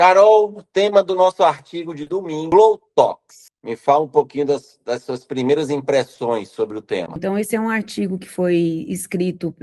Carol, o tema do nosso artigo de domingo, Glowtox. Me fala um pouquinho das suas primeiras impressões sobre o tema. Então, esse é um artigo que foi escrito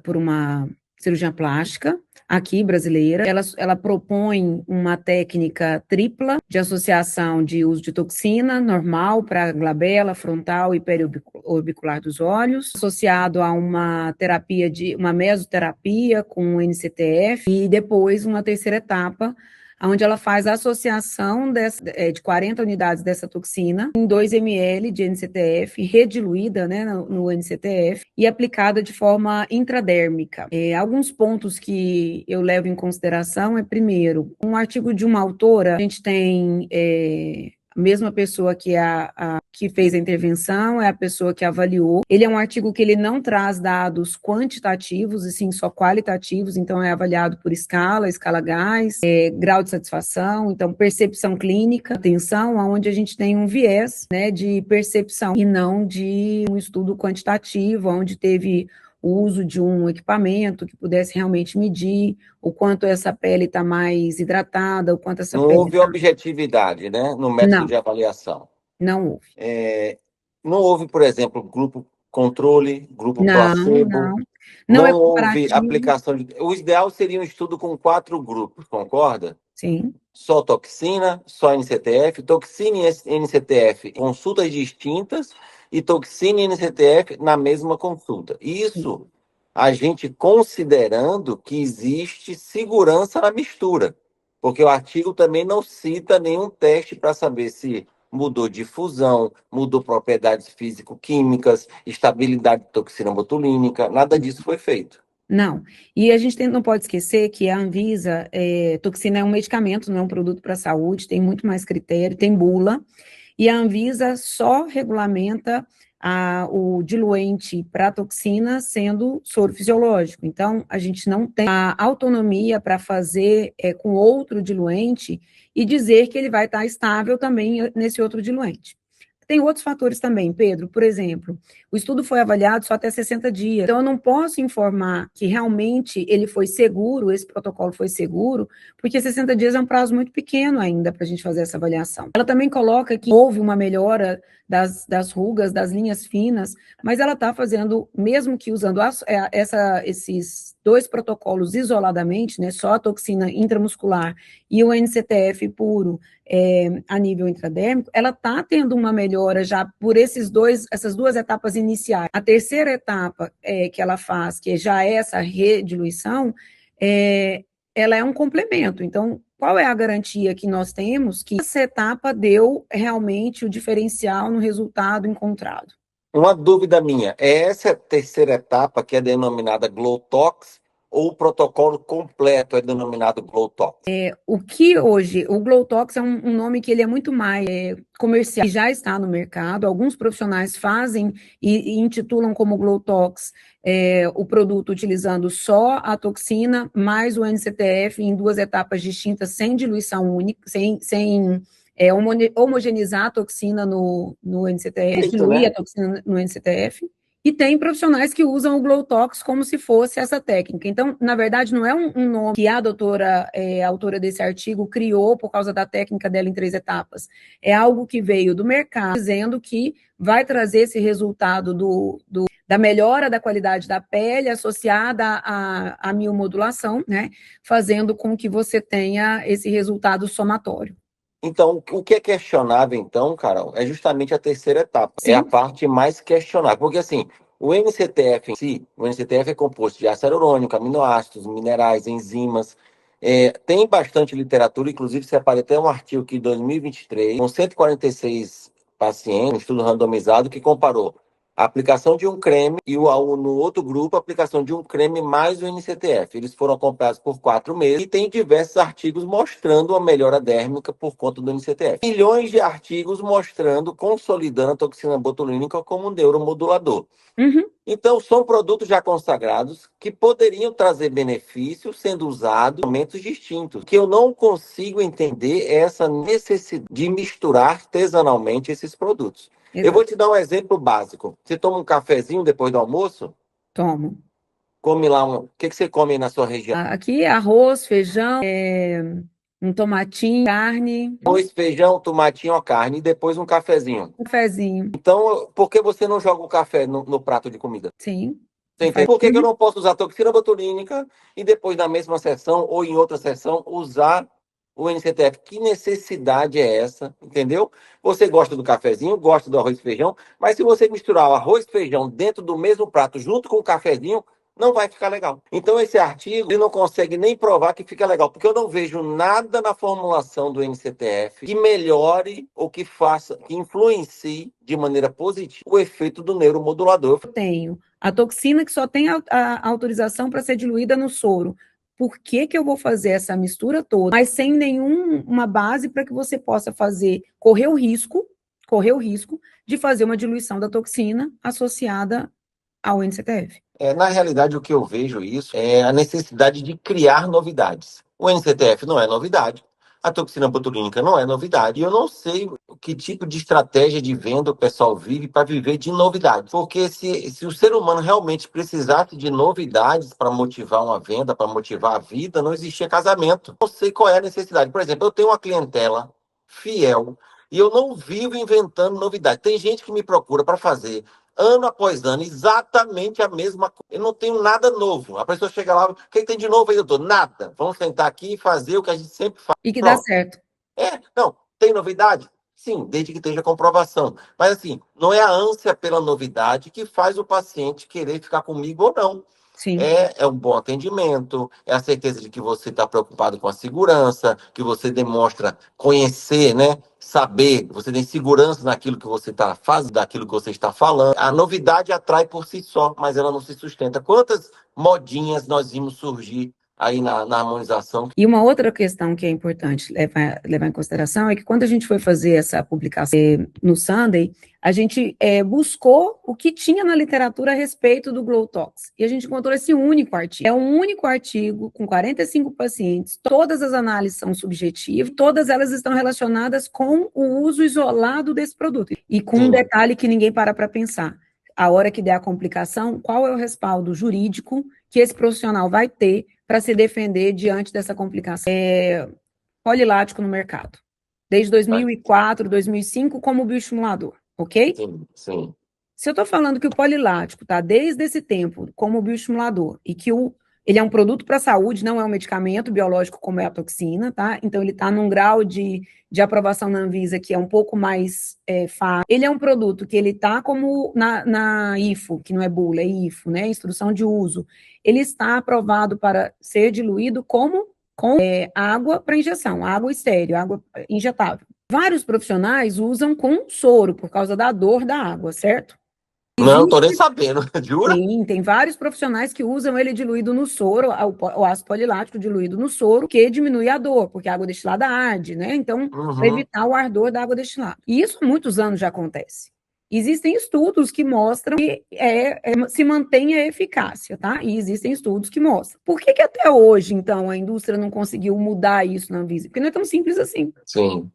por uma cirurgiã plástica aqui brasileira. Ela propõe uma técnica tripla de associação de uso de toxina normal para glabela, frontal e periorbicular dos olhos, associado a uma terapia uma mesoterapia com NCTF e depois uma terceira etapa onde ela faz a associação de 40 unidades dessa toxina em 2 ml de NCTF, rediluída, né, no NCTF, e aplicada de forma intradérmica. Alguns pontos que eu levo em consideração primeiro, um artigo de uma autora, a gente tem a mesma pessoa que fez a intervenção, é a pessoa que avaliou. Ele é um artigo que ele não traz dados quantitativos, e sim só qualitativos, então é avaliado por escala gás, grau de satisfação, então percepção clínica, atenção, onde a gente tem um viés, né, de percepção e não de um estudo quantitativo, onde teve o uso de um equipamento que pudesse realmente medir o quanto essa pele está mais hidratada, o quanto essa Não pele houve objetividade, né, no método de avaliação. Não houve. Não houve, por exemplo, grupo controle, grupo placebo. Não é houve comparativo. aplicação de... O ideal seria um estudo com 4 grupos, concorda? Sim. Só toxina, só NCTF, toxina e NCTF, consultas distintas, e toxina e NCTF na mesma consulta. Isso a gente considerando que existe segurança na mistura, porque o artigo também não cita nenhum teste para saber se mudou difusão, mudou propriedades físico-químicas, estabilidade de toxina botulínica, nada disso foi feito. Não. E a gente não pode esquecer que a Anvisa, toxina é um medicamento, não é um produto para a saúde, tem muito mais critério, tem bula, e a Anvisa só regulamenta o diluente para toxina sendo soro fisiológico. Então, a gente não tem a autonomia para fazer com outro diluente e dizer que ele vai estar estável também nesse outro diluente. Tem outros fatores também, Pedro. Por exemplo, o estudo foi avaliado só até 60 dias. Então, eu não posso informar que realmente ele foi seguro, esse protocolo foi seguro, porque 60 dias é um prazo muito pequeno ainda para a gente fazer essa avaliação. Ela também coloca que houve uma melhora das rugas, das linhas finas, mas ela está fazendo, mesmo que usando esses 2 protocolos isoladamente, né, só a toxina intramuscular e o NCTF puro, a nível intradérmico, ela está tendo uma melhora já por essas 2 etapas iniciais. A terceira etapa que ela faz, que já é essa rediluição, ela é um complemento. Então, qual é a garantia que nós temos que essa etapa deu realmente o diferencial no resultado encontrado? Uma dúvida minha, é essa terceira etapa que é denominada Glowtox ou o protocolo completo é denominado Glowtox? O que hoje, o Glowtox é um nome que ele é muito mais comercial, que já está no mercado, alguns profissionais fazem e intitulam como Glowtox o produto utilizando só a toxina mais o NCTF em 2 etapas distintas, sem diluição única, sem homogeneizar a toxina no NCTF, diluir a toxina no NCTF. E tem profissionais que usam o Glowtox como se fosse essa técnica. Então, na verdade, não é um nome que a doutora, a autora desse artigo, criou por causa da técnica dela em 3 etapas. É algo que veio do mercado, dizendo que vai trazer esse resultado da melhora da qualidade da pele associada à miomodulação, né? Fazendo com que você tenha esse resultado somatório. Então, o que é questionável, então, Carol, é justamente a terceira etapa. Sim. É a parte mais questionável. Porque, assim, o NCTF em si, o NCTF é composto de ácido hialurônico, aminoácidos, minerais, enzimas. Tem bastante literatura, inclusive separei até um artigo aqui em 2023, com 146 pacientes, um estudo randomizado, que comparou a aplicação de um creme e no outro grupo a aplicação de um creme mais o NCTF. Eles foram acompanhados por 4 meses e tem diversos artigos mostrando a melhora dérmica por conta do NCTF. Milhões de artigos mostrando, consolidando a toxina botulínica como um neuromodulador. Uhum. Então, são produtos já consagrados que poderiam trazer benefícios sendo usados em momentos distintos. O que eu não consigo entender é essa necessidade de misturar artesanalmente esses produtos. Exato. Eu vou te dar um exemplo básico. Você toma um cafezinho depois do almoço? Tomo. Come lá o que você come aí na sua região? Aqui é arroz, feijão, Um tomatinho, carne, Arroz, feijão, tomatinho ou carne e depois um cafezinho. um cafezinho. Então, por que você não joga o café no prato de comida? Sim. Você Faz... entende? Por que eu não posso usar toxina botulínica e depois, na mesma sessão ou em outra sessão, usar o NCTF? Que necessidade é essa? Entendeu? Você gosta do cafezinho, gosta do arroz e feijão, mas se você misturar o arroz e feijão dentro do mesmo prato, junto com o cafezinho, não vai ficar legal. Então, esse artigo, ele não consegue nem provar que fica legal, porque eu não vejo nada na formulação do NCTF que melhore ou que faça, que influencie de maneira positiva o efeito do neuromodulador. Eu tenho a toxina que só tem a autorização para ser diluída no soro. Por que que eu vou fazer essa mistura toda, mas sem nenhuma base para que você possa correr o risco de fazer uma diluição da toxina associada ao NCTF? Na realidade, o que eu vejo isso é a necessidade de criar novidades. O NCTF não é novidade, a toxina botulínica não é novidade, e eu não sei que tipo de estratégia de venda o pessoal vive para viver de novidade. Porque se o ser humano realmente precisasse de novidades para motivar uma venda, para motivar a vida, não existia casamento. Não sei qual é a necessidade. Por exemplo, eu tenho uma clientela fiel e eu não vivo inventando novidade. Tem gente que me procura para fazer ano após ano, exatamente a mesma coisa. Eu não tenho nada novo. A pessoa chega lá, o que tem de novo aí, doutor? Nada. Vamos sentar aqui e fazer o que a gente sempre faz. E que dá Pronto. certo. Não, tem novidade? Sim, desde que esteja comprovação. Mas assim, não é a ânsia pela novidade que faz o paciente querer ficar comigo ou não. Sim. É um bom atendimento, é a certeza de que você está preocupado com a segurança, que você demonstra conhecer, né? Saber, você tem segurança naquilo que você está fazendo, daquilo que você está falando. A novidade atrai por si só, mas ela não se sustenta. Quantas modinhas nós vimos surgir aí na harmonização? E uma outra questão que é importante levar em consideração é que quando a gente foi fazer essa publicação no Sunday, a gente buscou o que tinha na literatura a respeito do Glow Tox. E a gente encontrou esse único artigo. É um único artigo com 45 pacientes, todas as análises são subjetivas, todas elas estão relacionadas com o uso isolado desse produto. E com um detalhe que ninguém para pensar. A hora que der a complicação, qual é o respaldo jurídico que esse profissional vai ter para se defender diante dessa complicação? Polilático no mercado. Desde 2004, 2005, como bioestimulador, ok? Sim, sim. Se eu estou falando que o polilático está desde esse tempo como bioestimulador e que ele é um produto para a saúde, não é um medicamento biológico como é a toxina, tá? Então ele está num grau de aprovação na Anvisa que é um pouco mais fácil. Ele é um produto que ele está como na IFO, que não é bula, é IFO, né? Instrução de uso. Ele está aprovado para ser diluído com água para injeção, água estéreo, água injetável. Vários profissionais usam com soro por causa da dor da água, certo? Não estou nem sabendo, jura? Sim, tem vários profissionais que usam ele diluído no soro, o ácido polilático diluído no soro, que diminui a dor, porque a água destilada arde, né? Então, para evitar o ardor da água destilada. E isso há muitos anos já acontece. Existem estudos que mostram que se mantém a eficácia, tá? E existem estudos que mostram. Por que até hoje, então, a indústria não conseguiu mudar isso na Anvisa? Porque não é tão simples assim. Sim.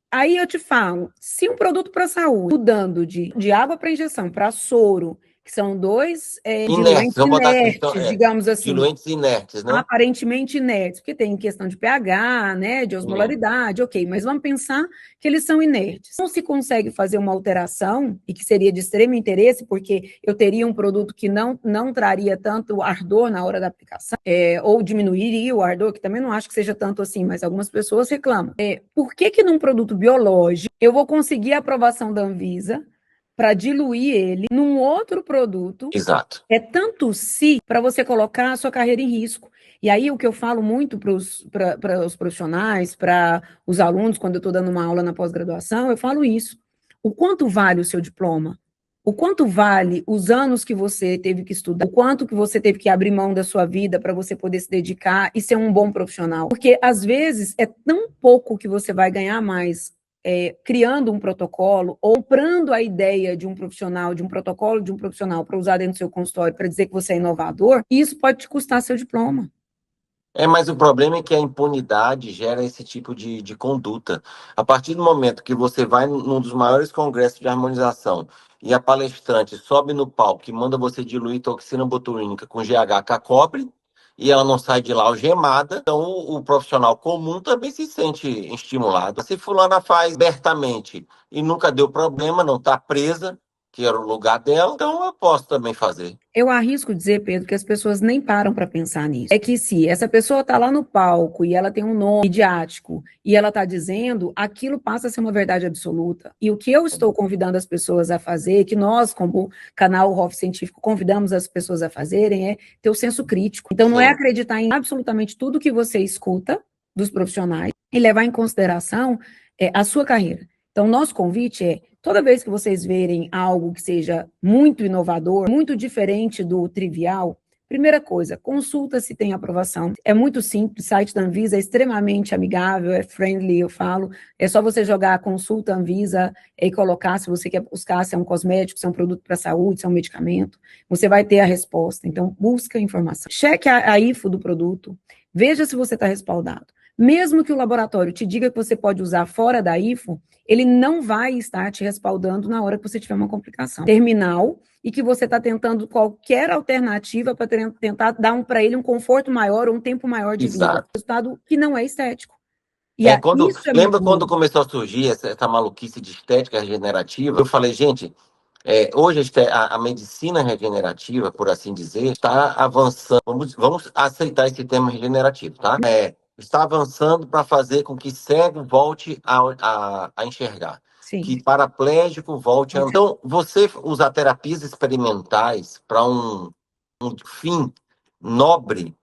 Aí eu te falo, se um produto para saúde, mudando de água para injeção para soro, que são dois diluentes inertes, digamos assim. Diluentes inertes, né? Aparentemente inertes, porque tem questão de pH, né, de osmolaridade, ok, mas vamos pensar que eles são inertes. Não se consegue fazer uma alteração, e que seria de extremo interesse, porque eu teria um produto que não traria tanto ardor na hora da aplicação, ou diminuiria o ardor, que também não acho que seja tanto assim, mas algumas pessoas reclamam. Por que num produto biológico eu vou conseguir a aprovação da Anvisa para diluir ele num outro produto? Exato. É tanto se para você colocar a sua carreira em risco. E aí o que eu falo muito para os profissionais, para os alunos, quando eu estou dando uma aula na pós-graduação, eu falo isso. O quanto vale o seu diploma? O quanto vale os anos que você teve que estudar? O quanto que você teve que abrir mão da sua vida para você poder se dedicar e ser um bom profissional? Porque, às vezes, é tão pouco que você vai ganhar mais criando um protocolo, ou comprando a ideia de um profissional, de um protocolo de um profissional para usar dentro do seu consultório para dizer que você é inovador, e isso pode te custar seu diploma. Mas o problema é que a impunidade gera esse tipo de conduta. A partir do momento que você vai num dos maiores congressos de harmonização e a palestrante sobe no palco e manda você diluir toxina botulínica com GH cobre, e ela não sai de lá algemada, então o profissional comum também se sente estimulado. Se fulana faz abertamente e nunca deu problema, não está presa, que era o lugar dela, então eu posso também fazer. Eu arrisco dizer, Pedro, que as pessoas nem param para pensar nisso. É que se essa pessoa está lá no palco e ela tem um nome midiático e ela está dizendo, aquilo passa a ser uma verdade absoluta. E o que eu estou convidando as pessoas a fazer, que nós, como canal Hoff Científico, convidamos as pessoas a fazerem, é ter o senso crítico. Então, não é acreditar em absolutamente tudo que você escuta dos profissionais e levar em consideração a sua carreira. Então, nosso convite é, toda vez que vocês verem algo que seja muito inovador, muito diferente do trivial, primeira coisa, consulta se tem aprovação. É muito simples, o site da Anvisa é extremamente amigável, é friendly, eu falo. É só você jogar consulta Anvisa e colocar se você quer buscar se é um cosmético, se é um produto para a saúde, se é um medicamento. Você vai ter a resposta. Então, busca informação. Cheque a IFO do produto, veja se você está respaldado. Mesmo que o laboratório te diga que você pode usar fora da IFO, ele não vai estar te respaldando na hora que você tiver uma complicação terminal e que você está tentando qualquer alternativa para tentar dar para ele um conforto maior ou um tempo maior de vida. Exato. Resultado que não é estético. Isso é Lembra muito quando ruim. começou a surgir essa maluquice de estética regenerativa? Eu falei, gente, hoje a medicina regenerativa, por assim dizer, está avançando. Vamos aceitar esse termo regenerativo, tá? Está avançando para fazer com que cego volte a enxergar. Sim. Que paraplégico volte a andar. Então, você usar terapias experimentais para um fim nobre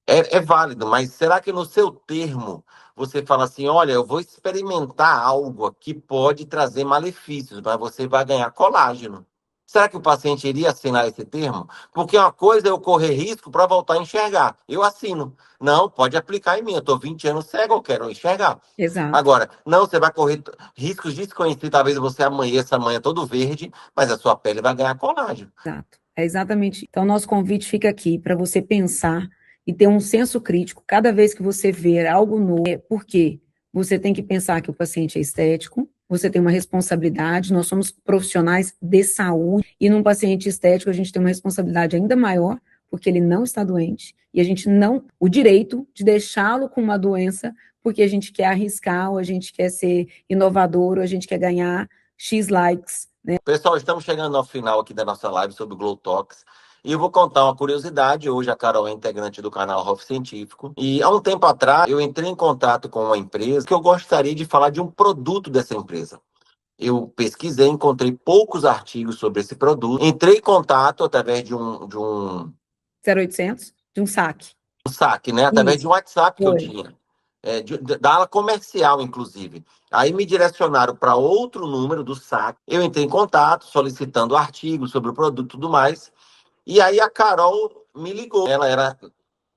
é válido, mas será que no seu termo você fala assim, olha, eu vou experimentar algo que pode trazer malefícios, mas você vai ganhar colágeno. Será que o paciente iria assinar esse termo? Porque uma coisa é eu correr risco para voltar a enxergar. Eu assino. Não, pode aplicar em mim. Eu estou 20 anos cego, eu quero enxergar. Exato. Agora, não, você vai correr riscos desconhecidos. Talvez você amanheça amanhã todo verde, mas a sua pele vai ganhar colágeno. Exato. É exatamente. Então, nosso convite fica aqui para você pensar e ter um senso crítico cada vez que você ver algo novo. Porque você tem que pensar que o paciente é estético, você tem uma responsabilidade, nós somos profissionais de saúde, e num paciente estético a gente tem uma responsabilidade ainda maior, porque ele não está doente, e a gente não, o direito de deixá-lo com uma doença, porque a gente quer arriscar, ou a gente quer ser inovador, ou a gente quer ganhar X likes. Pessoal, estamos chegando ao final aqui da nossa live sobre o Glow Talks. E eu vou contar uma curiosidade. Hoje a Carol é integrante do canal Hoff Científico. E há um tempo atrás, eu entrei em contato com uma empresa que eu gostaria de falar de um produto dessa empresa. Eu pesquisei, encontrei poucos artigos sobre esse produto. Entrei em contato através de um 0800, de um saque. saque, né? Através de um WhatsApp que eu Foi. tinha. Da ala comercial, inclusive. Aí me direcionaram para outro número do saque. Eu entrei em contato, solicitando artigos sobre o produto e tudo mais. E aí a Carol me ligou. Ela era,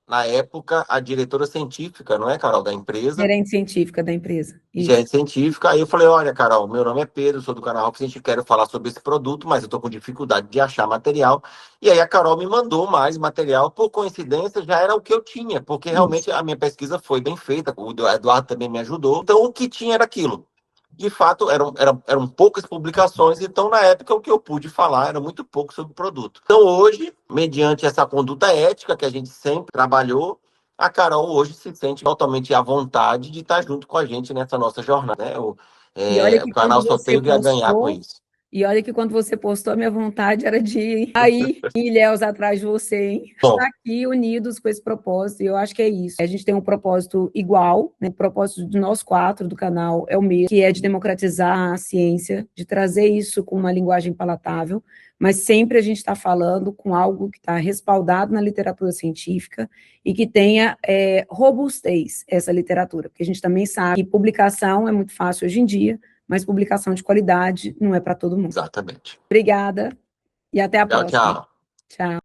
na época, a diretora científica, não é, Carol, da empresa? Gerente científica da empresa. Isso. Gerente científica. Aí eu falei, olha, Carol, meu nome é Pedro, sou do canal Rock Científico, quero falar sobre esse produto, mas eu estou com dificuldade de achar material. E aí a Carol me mandou mais material. Por coincidência, já era o que eu tinha, porque realmente a minha pesquisa foi bem feita. O Eduardo também me ajudou. Então, o que tinha era aquilo. De fato, eram poucas publicações, então, na época, o que eu pude falar era muito pouco sobre o produto. Então, hoje, mediante essa conduta ética que a gente sempre trabalhou, a Carol hoje se sente totalmente à vontade de estar junto com a gente nessa nossa jornada. Né? E olha que O canal quando só você tem a ganhar com postou, isso. e olha que quando você postou, a minha vontade era de ir aí, Ilhéus, atrás de você, hein? Bom, Estar aqui unidos com esse propósito, e eu acho que é isso. A gente tem um propósito igual, né? O propósito de nós quatro do canal é o mesmo, que é de democratizar a ciência, de trazer isso com uma linguagem palatável, mas sempre a gente está falando com algo que está respaldado na literatura científica e que tenha robustez essa literatura, porque a gente também sabe que publicação é muito fácil hoje em dia, mas publicação de qualidade não é para todo mundo. exatamente. Obrigada e até a Tchau, próxima. tchau. Tchau.